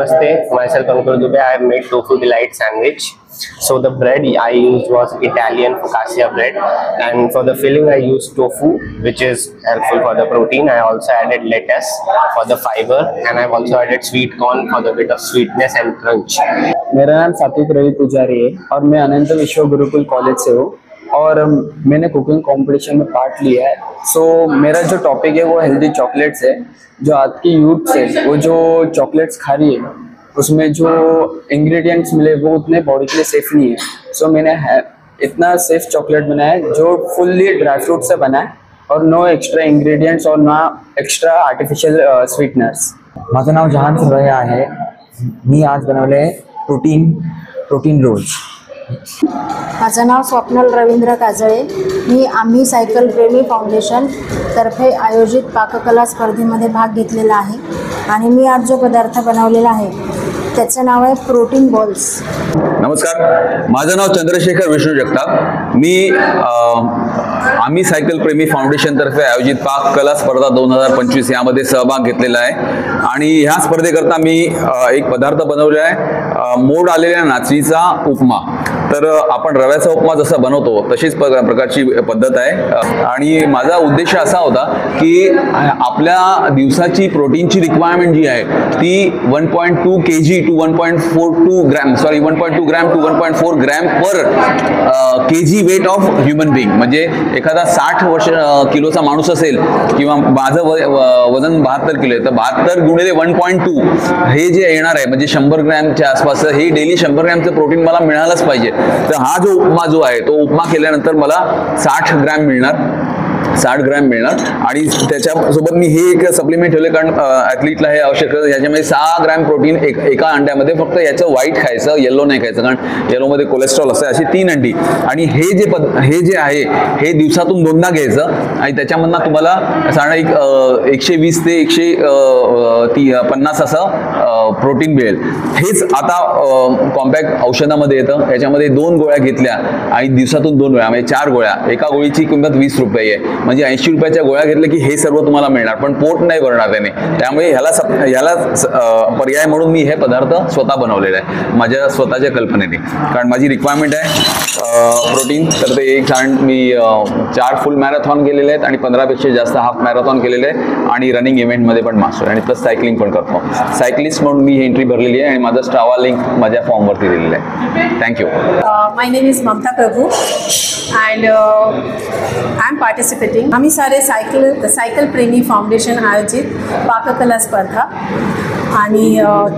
Namaste, myself Ankur Dubey. I have made tofu delight sandwich. So the bread I used was Italian focaccia bread, and for the filling I used tofu, which is helpful for the protein. I also added lettuce for the fiber, and I've also added sweet corn for the bit of sweetness and crunch. मेरा नाम सात्विक रवि पुजारी है और मैं अनंत विश्व गुरुकुल college से हूँ और मैंने कुकिंग कंपटीशन में पार्ट लिया है। सो मेरा जो टॉपिक है वो हेल्दी चॉकलेट्स है। जो आज की यूथ है वो जो चॉकलेट्स खा रही है उसमें जो इंग्रेडिएंट्स मिले वो उतने बॉडी के लिए सेफ नहीं है। सो मैंने इतना सेफ चॉकलेट बनाया है जो फुल्ली ड्राई फ्रूट से बना है और नो एक्स्ट्रा इंग्रेडिएंट्स और ना एक्स्ट्रा आर्टिफिशियल स्वीटनर्स। माझं नाव जहान सुरैया आहे। मी आज बनवले प्रोटीन रोल्स। माझं नाव स्वप्नल रवींद्र काजळे। मी आम्ही सायकल प्रेमी फाउंडेशन तर्फे आयोजित पाककला स्पर्धेमध्ये भाग घेतलेला आहे आणि मी आज जो पदार्थ बनवलेला आहे त्याचं नाव आहे प्रोटीन बॉल्स। नमस्कार, माझं नाव चंद्रशेखर विष्णू जगताप। मी आम्ही सायकल प्रेमी फाउंडेशन तर्फे आयोजित पाक कला स्पर्धा 2025 यामध्ये सहभाग घेतलेला आहे आणि ह्या स्पर्धेकरता मी एक पदार्थ बनवलेला आहे, मोड आलेल्या नाचणीचा उपमा। तर आपण रव्याचा उपमा जसा बनवतो तशीच प्रकारची पद्धत आहे आणि माझा उद्देश असा होता की आपल्या दिवसाची प्रोटीनची रिक्वायरमेंट जी आहे ती 1.2 kg to 1.42 gram 1.2 gram to 1.4 gram per kg weight of human being. म्हणजे एखादा 60 किलोचा माणूस असेल किंवा माझं वजन 72 किलो आहे तर 72 गुणिले 1.2 हे जे येणार आहे म्हणजे 100 ग्रॅमच्या आसपास हे डेली 100 ग्रॅमचं प्रोटीन मला मिळालंच पाहिजे। तर हा जो उपमा जो आहे तो उपमा केल्यानंतर मला 60 ग्रॅम मिळणार आणि त्याच्यासोबत मी हे एक सप्लिमेंट ठेवले कारण ॲथलीटला हे आवश्यक आहे। याच्यामध्ये 6 ग्रॅम प्रोटीन एका अंड्यामध्ये, फक्त याचं व्हाईट खायचं, येलो नाही खायचं कारण येलोमध्ये कोलेस्ट्रॉल असते। अशी 3 अंडी आणि हे जे आहे हे दिवसातून 2दा घ्यायचं आणि त्याच्यामधनं तुम्हाला साधारण 120 ते 150 असं प्रोटीन मिळेल। हेच आता कॉम्पॅक्ट औषधामध्ये येतं। याच्यामध्ये 2 गोळ्या घेतल्या आणि दिवसातून 2 वेळा म्हणजे 4 गोळ्या, एका गोळीची किंमत 20 रुपये आहे। म्हणजे 80 रुपयाच्या गोळ्या घेतल्या की हे सर्व तुम्हाला मिळणार, पण पोट नाही भरणार त्याने। त्यामुळे ह्याला पर्याय म्हणून मी हे पदार्थ स्वतः बनवलेले आहे माझ्या स्वतःच्या कल्पनेने, कारण माझी रिक्वायरमेंट आहे प्रोटीन। तर ते एक मी 4 फुल मॅरेथॉन केलेले आहेत आणि 15 पेक्षा जास्त हाफ मॅरेथॉन केलेले आहे आणि रनिंग इव्हेंटमध्ये पण मास्टर आणि प्लस सायकलिंग पण करतो। सायकलिस्ट म्हणून मी एंट्री भरलेली आहे आणि माझा स्ट्रावा लिंक माझ्या फॉर्मवरती दिलेला आहे। Thank you. My name is Mamata Prabhu and I am participating. आम्ही सारे सायकल प्रेमी फाउंडेशन आयोजित पाककला स्पर्धा आणि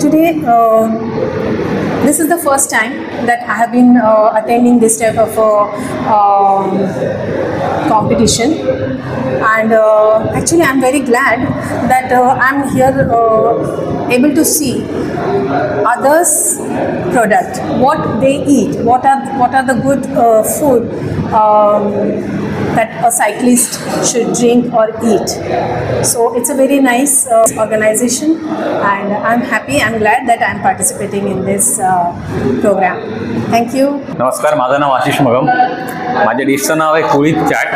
today this is the first time that I have been attending this type of competition and actually I am very glad that I am here able to see others product, what they eat, what are the good food that a cyclist should drink or eat. So it's a very nice organization and I'm happy, I'm glad that I'm participating in this program. Thank you. नमस्कार, माझं नाव आशिष मगम। माझ्या डिशचं नाव आहे कुळीत चाट।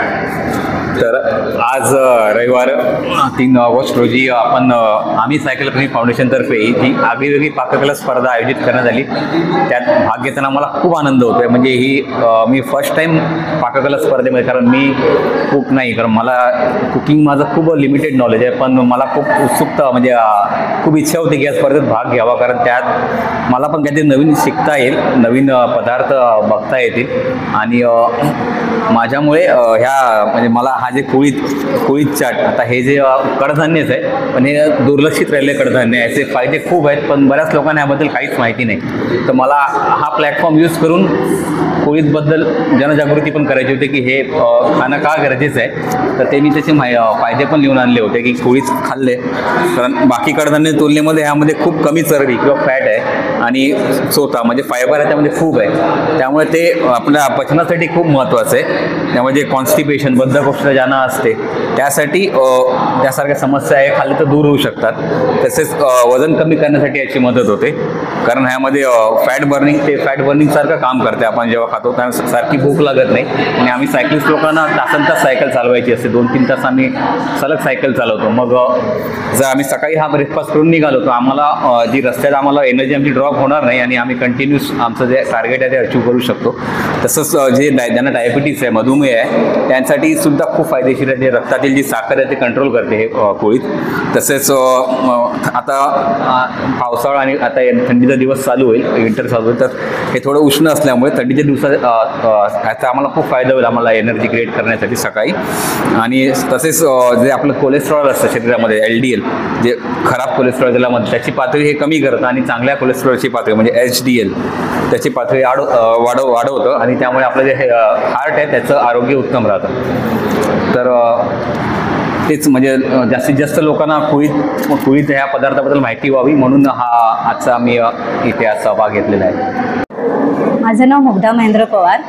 तर आज रविवार 3 August रोजी आपण आम्ही सायकल प्रेमी फाउंडेशनतर्फे ही आगळीवेगळी पाककला स्पर्धा आयोजित करण्यात आली। त्यात भाग घेताना मला खूप आनंद होतो आहे। म्हणजे ही मी फर्स्ट टाईम पाककला स्पर्धेमध्ये, कारण मी कुक नाही, कारण मला कुकिंग माझं खूप लिमिटेड नॉलेज आहे, पण मला खूप उत्सुकता म्हणजे खूप इच्छा होती की या स्पर्धेत भाग घ्यावा, कारण त्यात मला पण काहीतरी नवीन शिकता येईल, नवीन पदार्थ बघता येतील आणि माझ्यामुळे ह्या म्हणजे मला हा जे कुळीत चाट, आता हे जे कडधान्यच आहे पण हे दुर्लक्षित राहिलेले कडधान्य, याचे फायदे खूप आहेत पण बऱ्याच लोकांना याबद्दल काहीच माहिती नाही। तर मला हा प्लॅटफॉर्म यूज करून कुळीतबद्दल जनजागृती पण करायची होती की हे खाणं का गरजेचं आहे। तर ते मी त्याचे फायदे पण लिहून आणले होते की कुळीत खाल्ले, कारण बाकी कडधान्य तुलनेमध्ये ह्यामध्ये खूप कमी चरबी किंवा फॅट आहे आणि चोथा म्हणजे फायबर आहे त्यामध्ये खूप आहे, त्यामुळे ते आपल्या पचनासाठी खूप महत्त्वाचं आहे. त्यामध्ये कॉन्स्टिपेशन बद्धकोष्ठता ज्यांना असते त्यासाठी त्यासारख्या समस्या आहे खाल्ले तर दूर होऊ शकतात. तसेच वजन कमी करण्यासाठी याची मदत होते, कारण ह्यामध्ये फॅट बर्निंग सारखं काम करते. आपण जेव्हा खातो त्यावेळेस सारखी भूक लागत नाही. आणि आम्ही सायकलिस्ट लोकांना तासनतास सायकल चालवायची असते, 2-3 तास आम्ही सलग सायकल चालवतो. मग जर आम्ही सकाळी हा ब्रेकफास्ट करून निघालो तर आम्हाला जी रस्त्यात आम्हाला एनर्जी आमची ड्रॉप होणार नाही आणि आम्ही कंटिन्यूस आमचं जे टार्गेट आहे ते अचीव करू शकतो. तसंच जे ज्यांना डायबिटीस आहे, मधुमेह आहे, त्यांसाठी सुद्धा खूप फायदेशीर आहे. जे रक्तातील जी साखर आहे ते कंट्रोल करते हे कोळीत. तसेच आता पावसाळा आणि आता थंडीचा दिवस चालू होईल, विंटर चालू होईल, तर हे थोडं उष्ण असल्यामुळे थंडीच्या दिवसात ह्याचा आम्हाला खूप फायदा होईल आम्हाला एनर्जी क्रिएट करण्यासाठी सकाळी. आणि तसेच जे आपलं कोलेस्ट्रॉल असतं शरीरामध्ये LDL, जे खराब कोलेस्ट्रॉल त्याला म्हणतात, त्याची पातळी हे कमी करतं आणि चांगल्या कोलेस्ट्रॉलची पातळी म्हणजे HDL त्याची पातळी वाढवतं आणि त्यामुळे आपलं जे हार्ट आहे त्याचं आरोग्य उत्तम राहतं. तर तेच म्हणजे जास्तीत जास्त लोकांना कुळीत ह्या पदार्थाबद्दल माहिती व्हावी म्हणून आजचा मी इथे सहभाग घेतलेला आहे. माझं नाव मुग्धा महेंद्र पवार.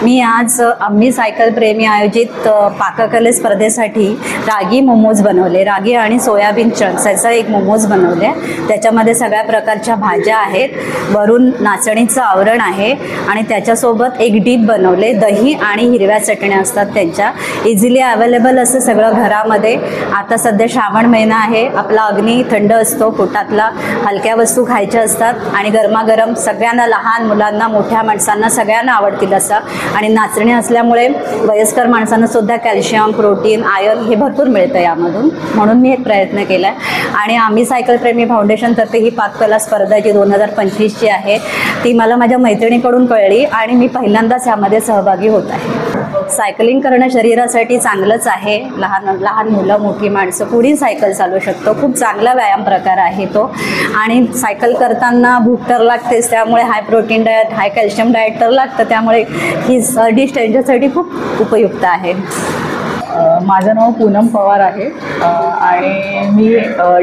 मी आज आम्ही सायकल प्रेमी आयोजित पाककले स्पर्धेसाठी रागी मोमोज बनवले. रागी आणि सोयाबीन चंक्स याचा एक मोमोज बनवले. त्याच्यामध्ये सगळ्या प्रकारच्या भाज्या आहेत, वरून नाचणीचं आवरण आहे आणि त्याच्यासोबत एक डीप बनवले. दही आणि हिरव्या चटण्या असतात त्यांच्या. इझिली अवेलेबल असं सगळं घरामध्ये. आता सध्या श्रावण महिना आहे, आपला अग्नी थंड असतो, पोटातला हलक्या वस्तू खायच्या असतात आणि गरमागरम सगळ्यांना, लहान मुलांना, मोठ्या माणसांना सगळ्यांना आवडतील असं. आणि नाचणी असल्यामुळे वयस्कर माणसांना सुद्धा कॅल्शियम, प्रोटीन, आयर्न हे भरपूर मिळतं यामधून, म्हणून मी एक प्रयत्न केला आहे. आणि आम्ही सायकल प्रेमी फाउंडेशनतर्फे ही पाककला स्पर्धा जी 2025ची आहे ती मला माझ्या मैत्रिणीकडून कळली आणि मी पहिल्यांदाच यामध्ये सहभागी होत आहे. सायकलिंग करणं शरीरासाठी चांगलंच आहे. लहान मुलं, मोठी माणसं कुणी सायकल चालवू शकतो. खूप चांगला व्यायाम प्रकार आहे तो. आणि सायकल करताना भूक तर लागतेच, त्यामुळे हाय प्रोटीन डाएट, हाय कॅल्शियम डाएट तर लागतं, त्यामुळे ही डिश त्यांच्यासाठी खूप उपयुक्त आहे. माझं नाव पूनम पवार आहे आणि मी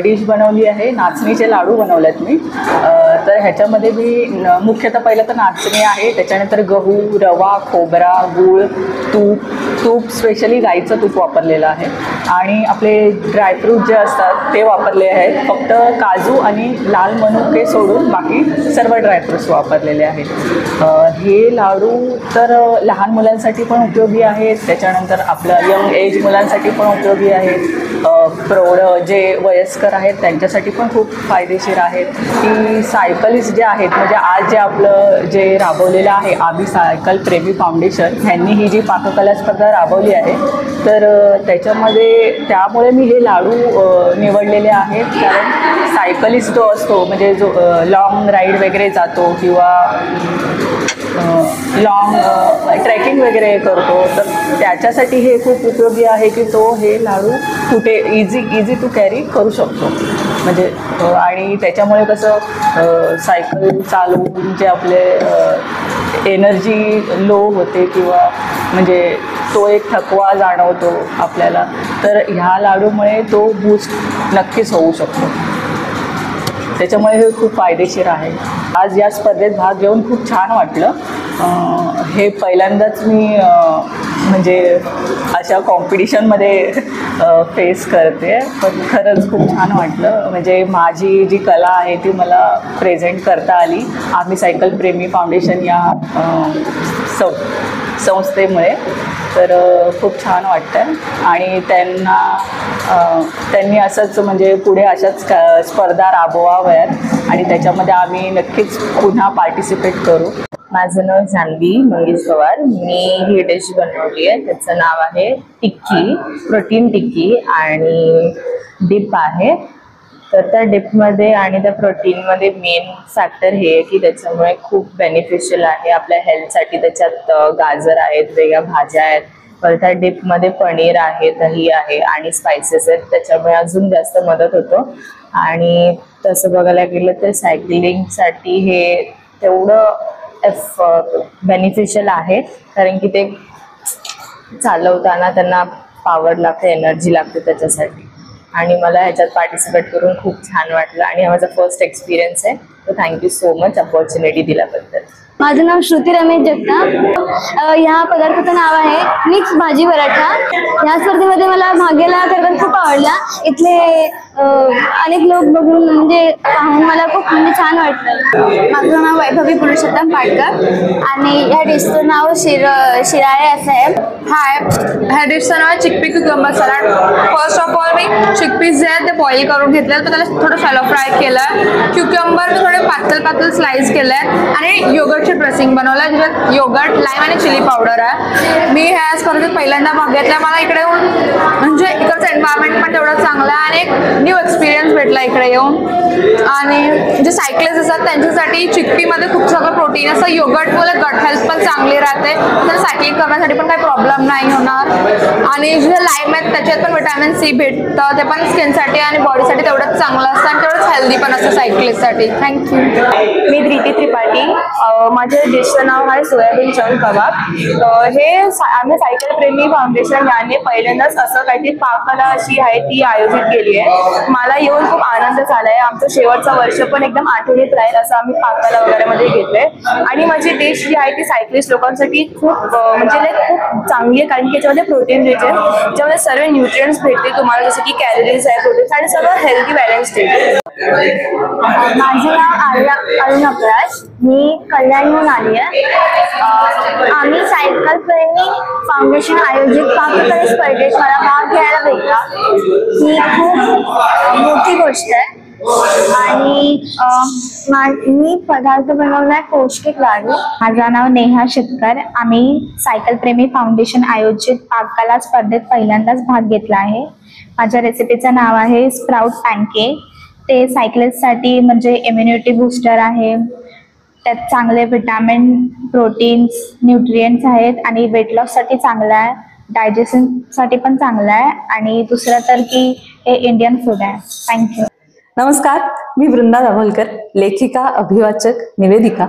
डिश बनवली आहे, नाचणीचे लाडू बनवलेत मी. तर ह्याच्यामध्ये मी मुख्यतः पहिलं तर नाचणी आहे, त्याच्यानंतर गहू, रवा, खोबरा, गूळ, तूप स्पेशली गाईचं तूप वापरलेलं आहे आणि आपले ड्रायफ्रूट जे असतात ते वापरले आहेत. फक्त काजू आणि लाल मनुके सोडून बाकी सर्व ड्रायफ्रूट्स वापरलेले आहेत. हे लाडू तर लहान मुलांसाठी पण उपयोगी आहेत, त्याच्यानंतर आपलं यंग एज मुलांसाठी पण उपयोगी आहेत, प्रौढ जे वयस्कर आहेत त्यांच्यासाठी पण खूप फायदेशीर आहेत. की सायकलिस्ट जे आहेत, म्हणजे आज जे आपलं जे राबवलेलं आहे आम्ही सायकल प्रेमी फाउंडेशन ह्यांनी ही जी पाककला स्पर्धा राबवली आहे, तर त्यामुळे मी हे लाडू निवडलेले आहेत. कारण सायकलिस्ट जो असतो, म्हणजे जो लॉंग राईड वगैरे जातो किंवा लॉंग ट्रेकिंग वगैरे करतो, तर त्याच्यासाठी हे खूप उपयोगी आहे की तो हे लाडू कुठे इझी टू कॅरी करू शकतो. म्हणजे आणि त्याच्यामुळे कसं सायकल चालवून जे आपले एनर्जी लो होते किंवा म्हणजे तो एक थकवा जाणवतो आपल्याला, तर ह्या लाडूमुळे तो बूस्ट नक्कीच होऊ शकतो. त्याच्यामुळे हे खूप फायदेशीर आहे. आज या स्पर्धेत भाग घेऊन खूप छान वाटलं. हे पहिल्यांदाच मी म्हणजे अशा कॉम्पिटिशनमध्ये फेस करते, पण खरंच खूप छान वाटलं. म्हणजे माझी जी कला आहे ती मला प्रेझेंट करता आली आम्ही सायकल प्रेमी फाउंडेशन या संस्थेमुळे. तर खूप छान वाटतं आणि त्यांनी असंच म्हणजे पुढे अशाच स्पर्धा राबवाव्यात आणि त्याच्यामध्ये आम्ही नक्कीच पुन्हा पार्टिसिपेट करू. माझं नाव जान्हवी मंगेश पवार. मी ही डिश बनवली आहे, त्याचं नाव आहे टिक्की, प्रोटीन टिक्की आणि डिप आहे. तर त्या डिपमध्ये आणि त्या प्रोटीनमध्ये मेन फॅक्टर हे आहे की त्याच्यामुळे खूप बेनिफिशियल आहे आपल्या हेल्थसाठी. त्याच्यात गाजर आहेत, वेगळ्या भाज्या आहेत, तर त्या डिपमध्ये पनीर आहे, दही आहे आणि स्पायसेस आहेत, त्याच्यामुळे अजून जास्त मदत होतो. आणि तसं बघायला गेलं तर सायकलिंगसाठी हे तेवढं बेनिफिशियल आहे, कारण की ते चालवताना त्यांना पॉवर लागते, एनर्जी लागते त्याच्यासाठी. आणि मला ह्याच्यात पार्टिसिपेट करून खूप छान वाटलं आणि हा माझा फर्स्ट एक्सपिरियन्स आहे. तर थँक्यू सो मच अपॉर्च्युनिटी दिल्याबद्दल. माझं नाव श्रुती रमेश जगताप. ह्या पदार्थाचं नाव आहे मिक्स भाजी पराठा. या स्पर्धेमध्ये मला भाग घ्यायला खरंच खूप आवडला. इथले अनेक लोक बघून म्हणजे पाहून मला खूप म्हणजे छान वाटलं. माझं नाव वैभवी पुरुषोत्तम पाटकर आणि ह्या डिशचं नाव शिराळे असं आहे. ह्या डिशचं नाव आहे chickpea cucumber salad. First of all मी चिकपीस जे आहेत ते बॉईल करून घेतले, तर त्याला थोडं शॅलो फ्राय केलं. क्युकंबर मी थोडे पातळ स्लाइस केले आहेत आणि योगर्टची ड्रेसिंग बनवलं, ज्याच्यात योगर्ट, लाईम आणि चिली पावडर आहे. मी ह्या स्पर्धेत पहिल्यांदा भाग घेतला. मला इकडे येऊन म्हणजे इकडचं एन्व्हायरमेंट पण तेवढं चांगलं आहे आणि एक न्यू एक्सपिरियन्स भेटला इकडे येऊन. आणि जे सायकलिस्ट असतात त्यांच्यासाठी चिकपीमध्ये खूप सगळं प्रोटीन असं. योगर्टमुळे गट हेल्थ पण चांगली राहते, तर सायकलिंग करण्यासाठी पण काही प्रॉब्लेम नाही होणार. आणि जे लाईम आहेत त्याच्यात पण व्हिटॅमिन सी भेटतं, ते पण स्किनसाठी आणि बॉडीसाठी तेवढंच चांगलं असतं आणि तेवढंच हेल्दी पण असतं सायकलिस्टसाठी. थँक्यू. मी धृती त्रिपाठी. माझ्या डिशचं नाव आहे सोयाबीन चंक कबाब. हे आम्ही सायकल प्रेमी फाउंडेशन याने पहिल्यांदाच असं काहीतरी पाककला अशी आहे ती आयोजित केली आहे. मला येऊन खूप आनंद झाला आहे. आमचं शेवटचं वर्ष पण एकदम आठवणीत राहील असं आम्ही पाककला वगैरे मध्ये घेतलंय. आणि माझी डिश जी आहे ती सायकलिस्ट लोकांसाठी खूप म्हणजे खूप चांगली आहे, कारण की याच्यामध्ये प्रोटीन रिच आहे, ज्यामध्ये सर्व न्यूट्रिएंट्स भेटते तुम्हाला, जसं की कॅलरीज आहे, प्रोटीन्स आणि सगळं हेल्दी बॅलन्स भेटते. माझं नाव अरुण अपराज. मी कल्याणहून आली आहे. आम्ही सायकल प्रेमी फाउंडेशन आयोजित पाककला स्पर्धेत मला भाग घ्यायला भेटला. ही खूप मोठी गोष्ट आहे. आणि मी पदार्थ बनवलाय पौष्टिक लाडू. माझं नाव नेहा शेतकर. आम्ही सायकल प्रेमी फाउंडेशन आयोजित पाककला स्पर्धेत पहिल्यांदाच भाग घेतला आहे. माझ्या रेसिपीचं नाव आहे स्प्राउट पॅनकेक. ते सायकलिस्टसाठी म्हणजे इम्युनिटी बूस्टर आहे. त्यात चांगले विटॅमिन, प्रोटीन्स, न्यूट्रिएंट्स आहेत आणि वेट लॉससाठी चांगलं आहे, डायजेशनसाठी पण चांगलं आहे आणि दुसरं तर की हे इंडियन फूड आहे. थँक्यू. नमस्कार, मी वृंदा दाभोलकर, लेखिका, अभिवाचक, निवेदिका.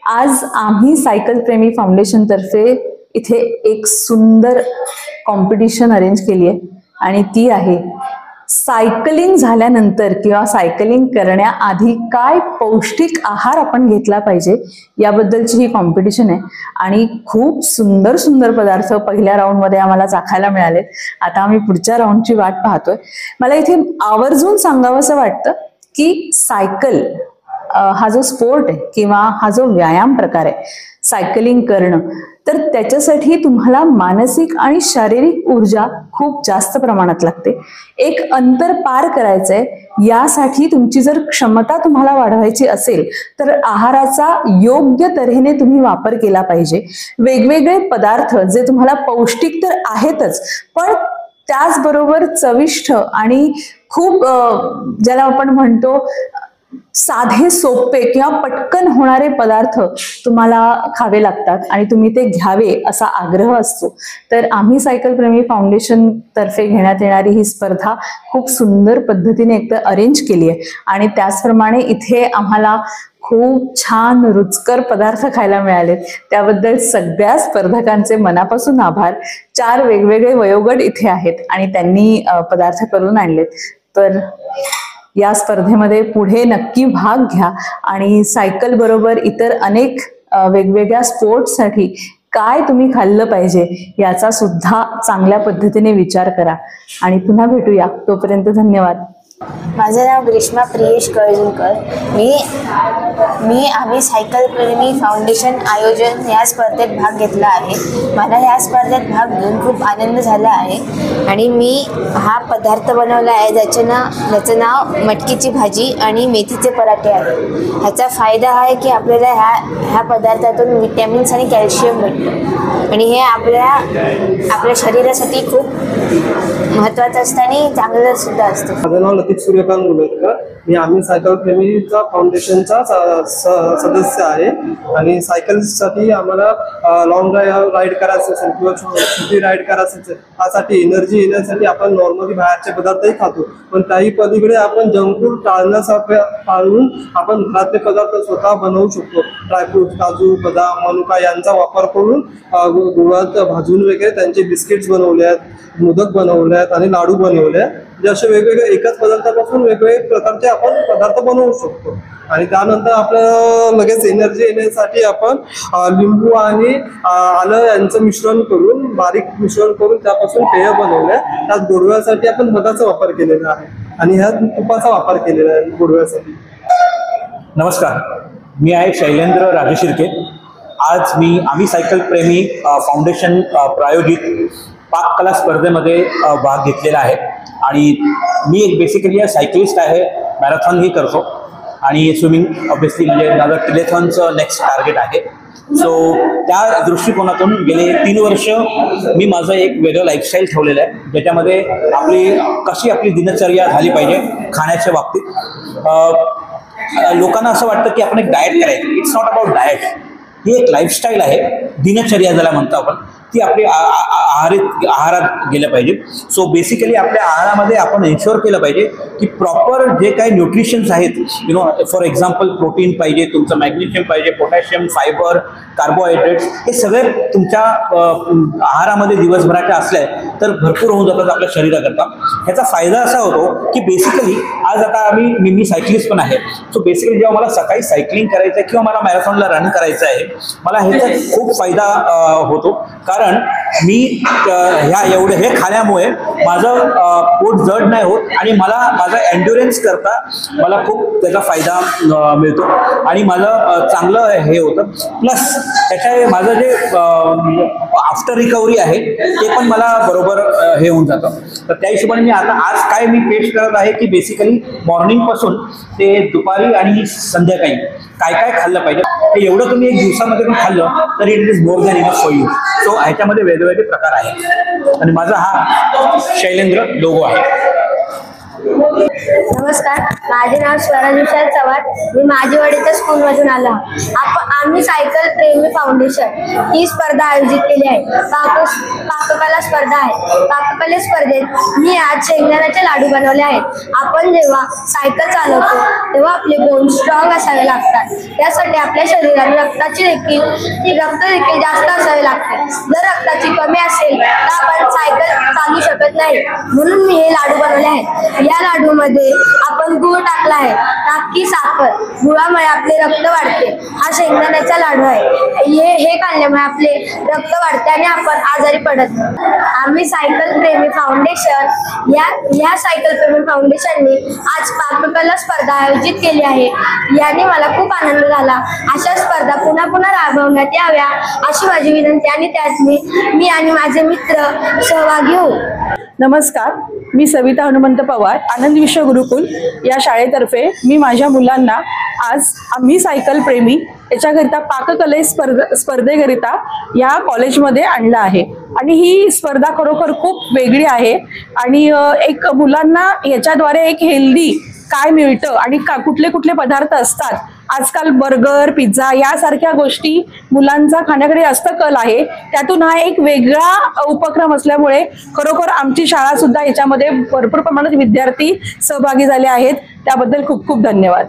आज आम्ही सायकल प्रेमी फाउंडेशन तर्फे इथे एक सुंदर कॉम्पिटिशन अरेंज केली आहे आणि ती आहे सायकलिंग झाल्यानंतर किंवा सायकलिंग करण्याआधी काय पौष्टिक आहार आपण घेतला पाहिजे याबद्दलची ही कॉम्पिटिशन आहे. आणि खूप सुंदर सुंदर पदार्थ पहिल्या राऊंडमध्ये आम्हाला चाखायला मिळालेत. आता आम्ही पुढच्या राऊंडची वाट पाहतोय. मला इथे आवर्जून सांगावंसं वाटतं की सायकल हा जो स्पोर्ट आहे किंवा हा जो व्यायाम प्रकार आहे सायकलिंग करणं, तर त्याच्यासाठी तुम्हाला मानसिक आणि शारीरिक ऊर्जा खूप जास्त प्रमाणात लागते. एक अंतर पार करायचंय, यासाठी तुमची जर क्षमता तुम्हाला वाढवायची असेल तर आहाराचा योग्य तऱ्हेने तुम्ही वापर केला पाहिजे. वेगवेगळे पदार्थ जे तुम्हाला पौष्टिक तर आहेतच, पण त्याचबरोबर चविष्ट आणि खूप ज्याला आपण म्हणतो साधे सोपे किंवा पटकन होणारे पदार्थ तुम्हाला खावे लागतात आणि तुम्ही ते घ्यावे असा आग्रह असतो. तर आम्ही सायकल प्रेमी फाउंडेशन तर्फे घेण्यात येणारी ही स्पर्धा खूप सुंदर पद्धतीने एकतर अरेंज केली आहे आणि त्याचप्रमाणे इथे आम्हाला खूप छान रुचकर पदार्थ खायला मिळालेत. त्याबद्दल सगळ्या स्पर्धकांचे मनापासून आभार. 4 वेगवेगळे वयोगट इथे आहेत आणि त्यांनी पदार्थ करून आणलेत. तर या स्पर्धेमध्ये पुढे नक्की भाग घ्या आणि सायकल बरोबर इतर अनेक वेगवेगळ्या स्पोर्ट्ससाठी काय तुम्ही खाल्लं पाहिजे याचा सुद्धा चांगल्या पद्धतीने विचार करा. आणि पुन्हा भेटूया. तोपर्यंत धन्यवाद. माझं नाव ग्रीष्मा प्रियेश कळजुलकर. आम्ही सायकल प्रेमी फाउंडेशन आयोजन या स्पर्धेत भाग घेतला आहे. मला या स्पर्धेत भाग घेऊन खूप आनंद झाला आहे आणि मी हा पदार्थ बनवला आहे ज्याचं नाव मटकीची भाजी आणि मेथीचे पराठे आहे. ह्याचा फायदा आहे की आपल्याला ह्या पदार्थातून विटॅमिन्स आणि कॅल्शियम भेटतं आणि हे आपल्या शरीरासाठी खूप महत्त्वाचं असतं आणि चांगलं सुद्धा असतं. माझं नाव लतीफ सूर्यकांत गुलेकर. मी आम्ही सायकल प्रेमीचा फाउंडेशनचा सदस्य आहे आणि सायकलसाठी आम्हाला लॉंग राईड करायचं असेल किंवा छोटी राईड करायचं असेल त्यासाठी एनर्जी येण्यासाठी आपण नॉर्मली बाहेरचे पदार्थही खातो, पण त्याही पलीकडे आपण जंक फूड टाळून आपण घरातले पदार्थ स्वतः बनवू शकतो. ड्रायफ्रूट, काजू, बदाम, मनुका यांचा वापर करून गुळात भाजून वगैरे त्यांचे बिस्किट्स बनवले आहेत, मोदक बनवले आहेत आणि लाडू बनवले आहेत. म्हणजे असे वेगवेगळे एकाच पदार्थापासून वेगवेगळे प्रकारचे आपण पदार्थ बनवू शकतो. आणि त्यानंतर आपल्याला लगेच एनर्जी येण्यासाठी आपण लिंबू आणि आलं यांचं मिश्रण करून बारीक मिश्रण करून त्यापासून पेय बनवले. त्यात गोडव्यासाठी आपण मधाचा वापर केलेला आहे आणि ह्यात तुपाचा वापर केलेला आहे गोडव्यासाठी. नमस्कार, मी आहे शैलेंद्र राजू शिर्के. आज मी आम्ही सायकल प्रेमी फाउंडेशन प्रायोजित पाककला स्पर्धेमध्ये भाग घेतलेला आहे. आणि मी एक बेसिकली सायकलिस्ट आहे, मॅरेथॉनही करतो आणि स्विमिंग ऑब्विसली म्हणजे माझं ट्रिलेथॉनचं नेक्स्ट टार्गेट आहे. सो त्या दृष्टिकोनातून गेले 3 वर्ष मी माझं एक वेगळं लाईफस्टाईल ठेवलेलं आहे, ज्याच्यामध्ये कशी आपली दिनचर्या झाली पाहिजे खाण्याच्या बाबतीत. लोकांना असं वाटतं की आपण एक डाएट करायचं. इट्स नॉट अबाउट डाएट, ही एक लाईफस्टाईल आहे, दिनचर्या ज्याला म्हणतो आपण, ती आपली आहारात गेलं पाहिजे. सो बेसिकली आपल्या आहारामध्ये आपण एन्श्योर केलं पाहिजे की प्रॉपर जे काही न्यूट्रिशन्स आहेत, फॉर एक्झाम्पल प्रोटीन पाहिजे, तुमचं मॅग्नेशियम पाहिजे, पोटॅशियम, फायबर, कार्बोहायड्रेट्स, हे सगळे तुमच्या आहारामध्ये दिवसभराच्या असल्या तर भरपूर होऊन जातात आपल्या शरीराकरता. ह्याचा फायदा असा होतो की बेसिकली आज आता मी सायकलिस्ट पण आहे. सो बेसिकली जेव्हा मला सकाळी सायकलिंग करायचं आहे किंवा मला मॅरेथॉनला रन करायचं आहे, मला ह्याचा खूप फायदा होतो. कारण मी हे खाण्यामुळे माझं पोट जड नाही होत आणि मला माझा एन्ड्युरन्स करता मला खूप त्याचा फायदा मिळतो आणि माझं चांगलं हे होतं. प्लस त्याच्या माझं जे आफ्टर रिकव्हरी आहे ते पण मला बरोबर हे होऊन जातं. तर त्या हिशोबाने मी आता आज काय मी पेश करत आहे की बेसिकली मॉर्निंगपासून ते दुपारी आणि संध्याकाळी काय काय खाल्लं पाहिजे. ते एवढं तुम्ही एक दिवसामध्ये पण खाल्लं तर it is more than enough for you. So ह्याच्यामध्ये वेगवेगळे प्रकार आहेत आणि माझा हा शैलेंद्र लोगो आहे. नमस्कार, माझे नाव स्वराज विशाल चव्हाण. मी माझीवाडीच्या स्कूलमधून आलो. आम्ही सायकल प्रेमी फाउंडेशन ही स्पर्धा आयोजित केली आहे. पाककला स्पर्धा आहे. पाककले स्पर्धेत मी आज शेंगदाण्याचे लाडू बनवले आहेत. आपण जेव्हा सायकल चालवतो तेव्हा आपले बोन स्ट्रॉंग असावे लागतात. त्यासाठी आपल्या शरीरात रक्त देखील जास्त असावे लागते. जर रक्ताची कमी असेल तर आपण सायकल चालू शकत नाही. म्हणून मी हे लाडू बनवले आहेत. या लाडू मध्ये आपण गुळ टाकला आहे, टाकी साखर. गुळामुळे आपले रक्त वाढते. हा शेंगदाण्याचा लाडू आहे. हे खाल्ल्यामुळे आपले रक्त वाढते आणि आपण आजारी पडत नाही. आम्ही सायकल प्रेमी फाउंडेशन या सायकल प्रेमी फाउंडेशनने आज पाककला स्पर्धा आयोजित केली आहे. याने मला खूप आनंद झाला. अशा स्पर्धा पुन्हा पुन्हा राबवण्यात याव्या अशी माझी विनंती आणि त्यात मी आणि माझे मित्र सहभागी होऊ. नमस्कार, मी सविता हनुमंत पवार, आनंद विश्व गुरुकुल या शाळेतर्फे मी माझ्या मुलांना आज आम्ही सायकल प्रेमी याच्याकरिता पाककले स्पर्धेकरिता या कॉलेजमध्ये आणलं आहे. आणि ही स्पर्धा खरोखर खूप वेगळी आहे आणि एक मुलांना याच्याद्वारे एक हेल्दी काय मिळतं आणि कुठले कुठले पदार्थ असतात. आजकाल बर्गर, पिझ्झा यासारख्या गोष्टी मुलांचा खाण्याकडे जास्त कल आहे. त्यातून हा एक वेगळा उपक्रम असल्यामुळे खरोखर आमची शाळा सुद्धा याच्यामध्ये भरपूर प्रमाणात विद्यार्थी सहभागी झाले आहेत. त्याबद्दल खूप खूप धन्यवाद.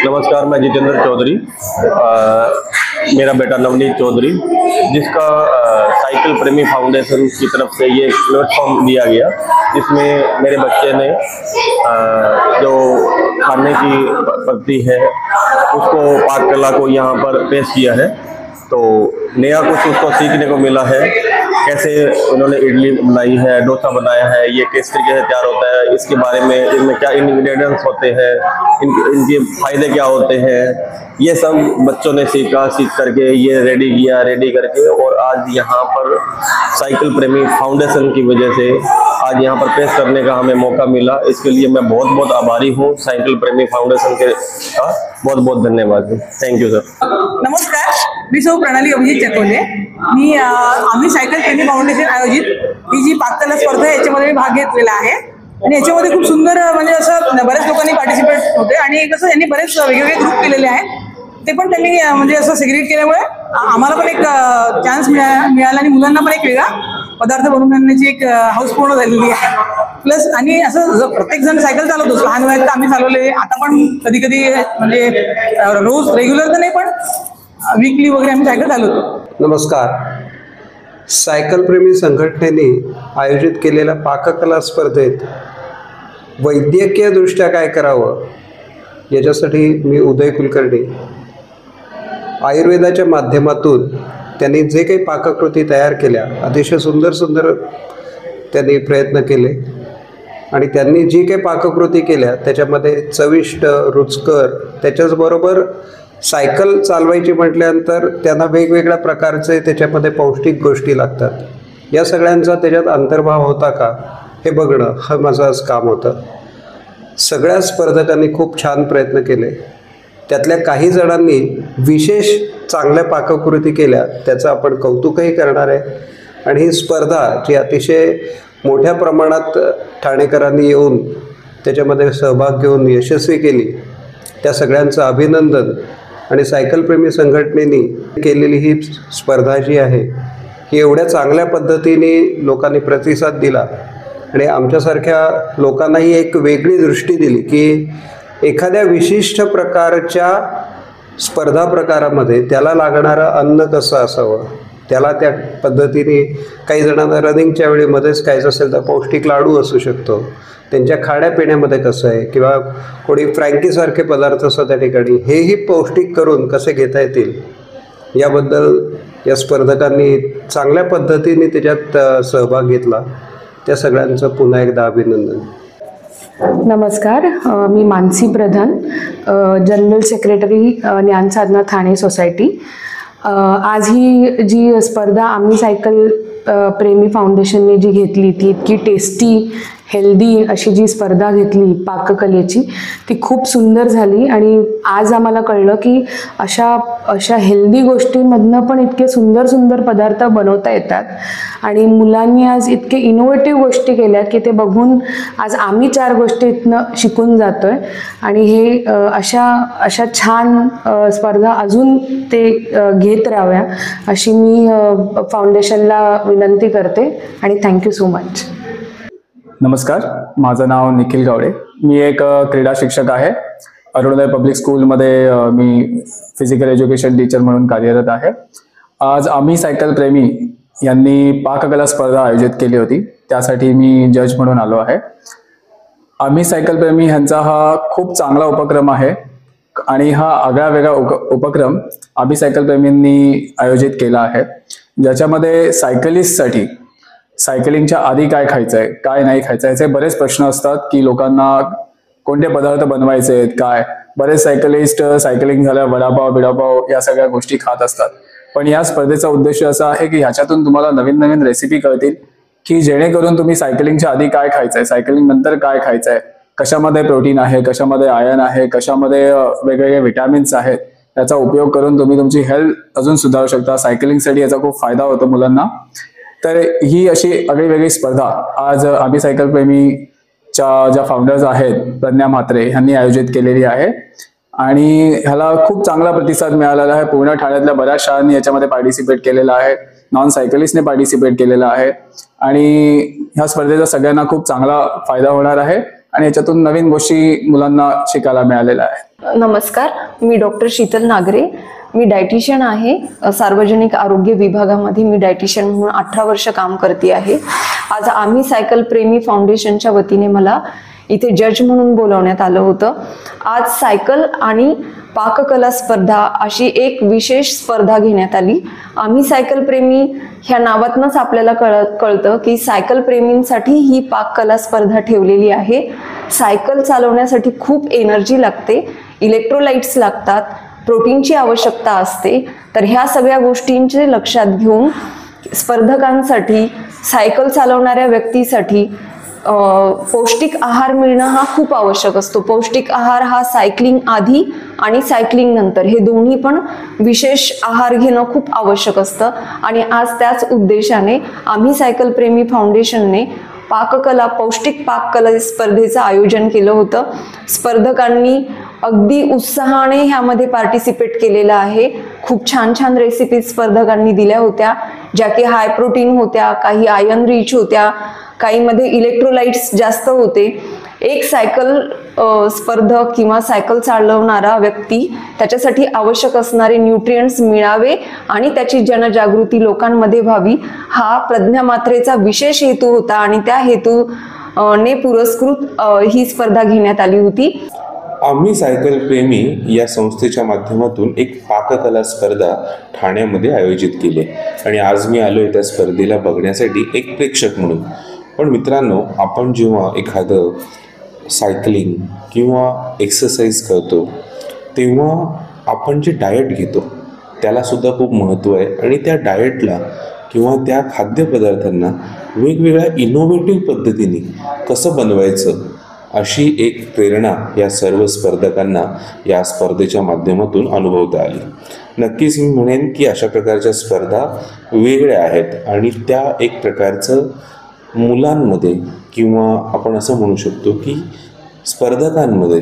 नमस्कार, मैं जितेंद्र चौधरी, मेरा बेटा नवनीत चौधरी, जिसका साइकिल प्रेमी फाउंडेशन की तरफ से ये प्लेटफॉर्म दिया गया, जिसमें मेरे बच्चे ने जो खाने की पद्धति है उसको पाककला को यहाँ पर पेश किया है. तो नया कुछ उसको सीखने को मिला है. कैसे उन्होंने इडली बनाई है, डोसा बनाया है, ये किस तरीके से तैयार होता है, इसके बारे में, इनमें क्या इंग्रेडिएंट्स होते हैं, इनके फायदे क्या होते हैं, ये सब बच्चों ने सीख करके ये रेडी करके और आज यहाँ पर साइकिल प्रेमी फाउंडेशन की वजह से आज यहाँ पर पेश करने का हमें मौका मिला. इसके लिए मैं बहुत बहुत आभारी हूँ साइकिल प्रेमी फाउंडेशन के. बहुत बहुत धन्यवाद. Thank you sir. नमस्कार, मी सौ प्रणाली अभिजित चकोले. मी आम्ही सायकल प्रेमी फाउंडेशन आयोजित ही जी पाककला स्पर्धा आहे याच्यामध्ये मी भाग घेतलेला आहे आणि याच्यामध्ये खूप सुंदर म्हणजे असं बऱ्याच लोकांनी पार्टिसिपेट होते आणि कसं यांनी बरेच वेगवेगळे ग्रुप केलेले आहेत. ते पण त्यांनी म्हणजे असं सेग्रिगेट केल्यामुळे आम्हाला पण एक चान्स मिळाला आणि मुलांना पण एक वेगळा पदार्थ बनवून आणण्याची एक हाऊस पूर्ण झालेली आहे. प्लस आणि असं प्रत्येक जण सायकल चालवतो. लहान वयात आम्ही चालवले, आता पण कधी कधी म्हणजे रोज रेग्युलर तर नाही पण वीकली वगैरे आम्ही सायकल चालवतो. नमस्कार, सायकलप्रेमी संघटनेने आयोजित केलेल्या पाककला स्पर्धेत वैद्यकीयदृष्ट्या काय करावं याच्यासाठी मी उदय कुलकर्णी आयुर्वेदाच्या माध्यमातून त्यांनी जे काही पाककृती तयार केल्या अतिशय सुंदर सुंदर त्यांनी प्रयत्न केले आणि त्यांनी जी काही पाककृती केल्या त्याच्यामध्ये चविष्ट रुचकर त्याच्याचबरोबर सायकल चालवायची म्हटल्यानंतर त्यांना वेगवेगळ्या प्रकारचे त्याच्यामध्ये पौष्टिक गोष्टी लागतात या सगळ्यांचा त्याच्यात अंतर्भाव होता का हे बघणं हा माझं आज काम होतं। सगळ्या स्पर्धकांनी खूप छान प्रयत्न केले त्यातल्या काही जणांनी विशेष चांगल्या पाककृती केल्या त्याचं आपण कौतुकही करणार आहे आणि ही स्पर्धा जी अतिशय मोठ्या प्रमाणात ठाणेकरांनी येऊन त्याच्यामध्ये सहभाग घेऊन यशस्वी केली त्या सगळ्यांचं अभिनंदन आणि सायकलप्रेमी संघटनेने केलेली ही स्पर्धा जी आहे ही एवढ्या चांगल्या पद्धतीने लोकांनी प्रतिसाद दिला आणि आमच्यासारख्या लोकांनाही एक वेगळी दृष्टी दिली की एखाद्या विशिष्ट प्रकारच्या स्पर्धा प्रकारामध्ये त्याला लागणारं अन्न कसं असावं त्याला त्या पद्धतीने काही जणांना रनिंगच्या वेळी मध्येच खायचं असेल तर पौष्टिक लाडू असू शकतो त्यांच्या खाण्यापिण्यामध्ये कसं आहे किंवा कोणी फ्रँकीसारखे पदार्थ असतात त्या ठिकाणी हेही पौष्टिक करून कसे घेता येतील याबद्दल या स्पर्धकांनी चांगल्या पद्धतीने त्याच्यात सहभाग घेतला त्या सगळ्यांचं पुन्हा एकदा अभिनंदन। नमस्कार, मी मानसी प्रधान, जनरल सेक्रेटरी ज्ञान साधना ठाणे सोसायटी। आज ही जी स्पर्धा आम्ही सायकल प्रेमी फाउंडेशनने जी घेतली ती इतकी टेस्टी हेल्दी अशी जी स्पर्धा घेतली पाककलेची ती खूप सुंदर झाली आणि आज आम्हाला कळलं की अशा हेल्दी गोष्टींमधनं पण इतके सुंदर सुंदर पदार्थ बनवता येतात आणि मुलांनी आज इतके इनोव्हेटिव्ह गोष्टी केल्या की ते बघून आज आम्ही 4 गोष्टी इथनं शिकून जातोय आणि हे अशा छान स्पर्धा अजून ते घेत राहाव्या अशी मी फाउंडेशनला विनंती करते आणि थँक्यू सो मच। नमस्कार, माझं नाव निखिल गावडे, मी एक क्रीडा शिक्षक आहे। अरुणोदय पब्लिक स्कूलमध्ये मी फिजिकल एज्युकेशन टीचर म्हणून कार्यरत आहे। आज आम्ही सायकल प्रेमी यांनी पाककला स्पर्धा आयोजित केली होती त्यासाठी मी जज म्हणून आलो आहे। आम्ही सायकल प्रेमी यांचा हा खूप चांगला उपक्रम आहे आणि हा आगळावेगळा उपक्रम आम्ही सायकल प्रेमींनी आयोजित केला आहे ज्याच्यामध्ये सायकलिस्टसाठी सायकलिंगच्या आधी काय खायचंय काय नाही खायचं याचे बरेच प्रश्न असतात की लोकांना कोणते पदार्थ बनवायचे आहेत काय। बरेच सायकलिस्ट सायकलिंग झाल्या वडापाव बिडापाव या सगळ्या गोष्टी खात असतात पण या स्पर्धेचा उद्देश असा आहे की ह्याच्यातून तुम्हाला नवीन नवीन रेसिपी कळतील की जेणेकरून तुम्ही सायकलिंगच्या आधी काय खायचंय सायकलिंग नंतर काय खायचंय कशामध्ये प्रोटीन आहे कशामध्ये आयर्न आहे कशामध्ये वेगवेगळे विटॅमिन्स आहेत त्याचा उपयोग करून तुम्ही तुमची हेल्थ अजून सुधारू शकता। सायकलिंगसाठी याचा खूप फायदा होतो मुलांना। तर ही अशी वेगळी स्पर्धा आज आम्ही सायकल प्रेमीच्या ज्या फाउंडर्स आहेत प्रज्ञा म्हात्रे यांनी आयोजित केलेली आहे आणि ह्याला खूप चांगला प्रतिसाद मिळालेला आहे। पूर्ण ठाण्यातल्या बऱ्याच शाळांनी याच्यामध्ये पार्टिसिपेट केलेला आहे, नॉन सायकलिस्टने पार्टिसिपेट केलेला आहे आणि ह्या स्पर्धेचा सगळ्यांना खूप चांगला फायदा होणार आहे आणि याच्यातून नवीन गोष्टी मुलांना शिकायला मिळालेल्या आहेत। नमस्कार, मी डॉक्टर शीतल नागरे, मी डायटिशियन आहे। सार्वजनिक आरोग्य विभागामध्ये मी डायटिशियन म्हणून 18 वर्ष काम करते आहे। आज आम्ही सायकल प्रेमी फाउंडेशनच्या वतीने मला इथे जज म्हणून बोलवण्यात आलं होतं। आज सायकल आणि पाककला स्पर्धा अशी एक विशेष स्पर्धा घेण्यात आली। आम्ही सायकल प्रेमी ह्या नावातनच आपल्याला कळतं की सायकल प्रेमींसाठी ही पाककला स्पर्धा ठेवलेली आहे। सायकल चालवण्यासाठी खूप एनर्जी लागते, इलेक्ट्रोलाइट्स लागतात, प्रोटीनची आवश्यकता असते। तर ह्या सगळ्या गोष्टींचे लक्षात घेऊन स्पर्धकांसाठी सायकल चालवणाऱ्या व्यक्तीसाठी पौष्टिक आहार मिळणं हा खूप आवश्यक असतो। पौष्टिक आहार हा सायकलिंग आधी आणि सायकलिंग नंतर हे दोन्ही पण विशेष आहार घेणं खूप आवश्यक असतं आणि आज त्याच उद्देशाने आम्ही सायकल प्रेमी फाउंडेशनने पाककला पौष्टिक पाककला स्पर्धेचं आयोजन केलं होतं। स्पर्धकांनी अगदी उत्साहाने ह्यामध्ये पार्टिसिपेट केलेलं आहे। खूप छान छान रेसिपीज स्पर्धकांनी दिल्या होत्या ज्या की हाय प्रोटीन होत्या, काही आयर्न रिच होत्या, काही मध्ये इलेक्ट्रोलाइट्स जास्त होते। एक सायकल स्पर्धक किंवा सायकल चालवणारा व्यक्ती त्याच्यासाठी आवश्यक असणारे न्यूट्रिएंट्स मिळावे आणि त्याची जनजागृती लोकांमध्ये व्हावी, हा प्रज्ञामात्रेचा विशेष हेतू होता आणि त्या हेतू ने पुरस्कृत ही स्पर्धा घेण्यात आली होती। आम्ही सायकल प्रेमी या संस्थेच्या माध्यमातून एक पाककला स्पर्धा ठाण्यामध्ये आयोजित केली आणि आज मी आलोय त्या स्पर्धेला बघण्यासाठी एक प्रेक्षक म्हणून। पण मित्रांनो, आपण जेव्हा एखादं सायकलिंग किंवा एक्सरसाइज करतो तेव्हा आपण जे डाएट घेतो त्याला सुद्धा खूप महत्त्व आहे आणि त्या डाएटला किंवा त्या खाद्यपदार्थांना वेगवेगळ्या इनोव्हेटिव्ह पद्धतीने कसं बनवायचं अशी एक प्रेरणा या सर्व स्पर्धकांना या स्पर्धेच्या माध्यमातून अनुभवता आली। नक्कीच मी म्हणेन की अशा प्रकारच्या स्पर्धा वेगळ्या आहेत आणि त्या एक प्रकारचं मुलांमध्ये किंवा आपण असं म्हणू शकतो की स्पर्धकांमध्ये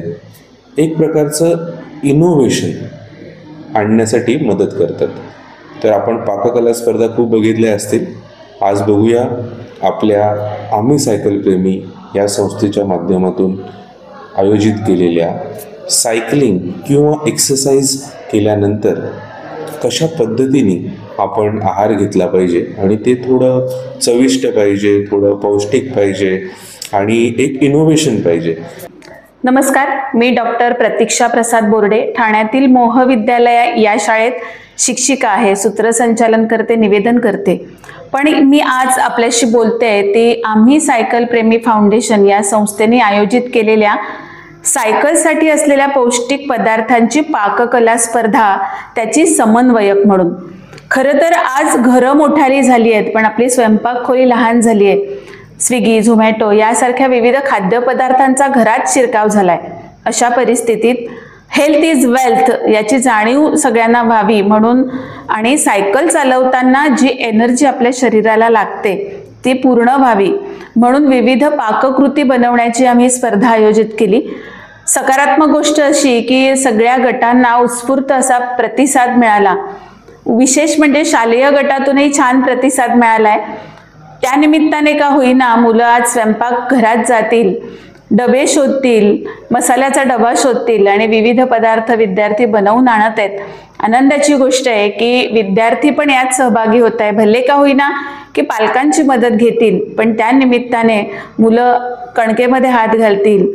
एक प्रकारचं इनोव्हेशन आणण्यासाठी मदत करतात। तर आपण पाककला स्पर्धा खूप बघितल्या असतील, आज बघूया आपल्या आम्ही सायकल प्रेमी या संस्थेच्या माध्यमातून आयोजित केलेल्या सायकलिंग किंवा एक्सरसाइज केल्यानंतर कशा पद्धतीने आपण आहार घेतला पाहिजे आणि ते थोडं चविष्ट पाहिजे, थोडं पौष्टिक पाहिजे आणि एक इनोव्हेशन पाहिजे। नमस्कार, मी डॉक्टर प्रतीक्षा प्रसाद बोर्डे, ठाण्यातील मोह विद्यालय या शाळेत शिक्षिका आहे, सूत्रसंचालन करते, निवेदन करते। पण मी आज आपल्याशी बोलते ते आम्ही सायकल प्रेमी फाउंडेशन या संस्थेने आयोजित केलेल्या सायकलसाठी असलेल्या पौष्टिक पदार्थांची पाककला स्पर्धा, त्याची समन्वयक म्हणून। खरं तर आज घरं मोठाली झाली आहेत पण आपली स्वयंपाकखोली लहान झाली आहे। स्विगी, झोमॅटो यासारख्या विविध खाद्यपदार्थांचा घरात शिरकाव झालाय। अशा परिस्थितीत हेल्थ इज वेल्थ याची जाणीव सगळ्यांना व्हावी म्हणून आणि सायकल चालवताना जी एनर्जी आपल्या शरीराला लागते ती पूर्ण व्हावी म्हणून विविध पाककृती बनवण्याची आम्ही स्पर्धा आयोजित केली। सकारात्मक गोष्ट अशी की सगळ्या गटांना उत्स्फूर्त असा प्रतिसाद मिळाला। विशेष म्हणजे शालेय गटातूनही छान प्रतिसाद मिळालाय। त्या निमित्ताने का होईना मुलं आज स्वयंपाक घरात जातील, डबे शोधतील, मसाल्याचा डबा शोधतील आणि विविध पदार्थ विद्यार्थी बनवून आणत आहेत। आनंदाची गोष्ट आहे की विद्यार्थी पण यात सहभागी होत आहे, भले का होईना की पालकांची मदत घेतील पण त्या निमित्ताने मुलं कणकेमध्ये हात घालतील,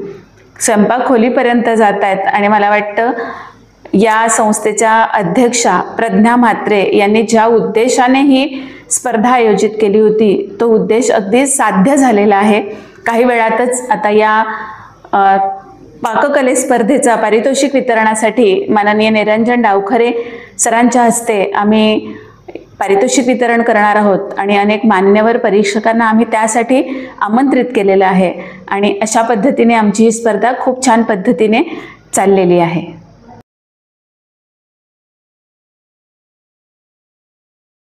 स्वयंपाक खोलीपर्यंत जात आहेत। आणि मला वाटतं या संस्थेच्या अध्यक्षा प्रज्ञा म्हात्रे यांनी ज्या उद्देशाने ही स्पर्धा आयोजित केली होती तो उद्देश अगदी साध्य झालेला आहे। काही वेळातच आता या पाककले स्पर्धेचा पारितोषिक वितरणासाठी माननीय निरंजन डावखरे सरांच्या हस्ते आम्ही पारितोषिक वितरण करणार आहोत आणि अनेक मान्यवर परीक्षकांना आम्ही त्यासाठी आमंत्रित केलेलं आहे आणि अशा पद्धतीने आमची ही स्पर्धा खूप छान पद्धतीने चाललेली आहे।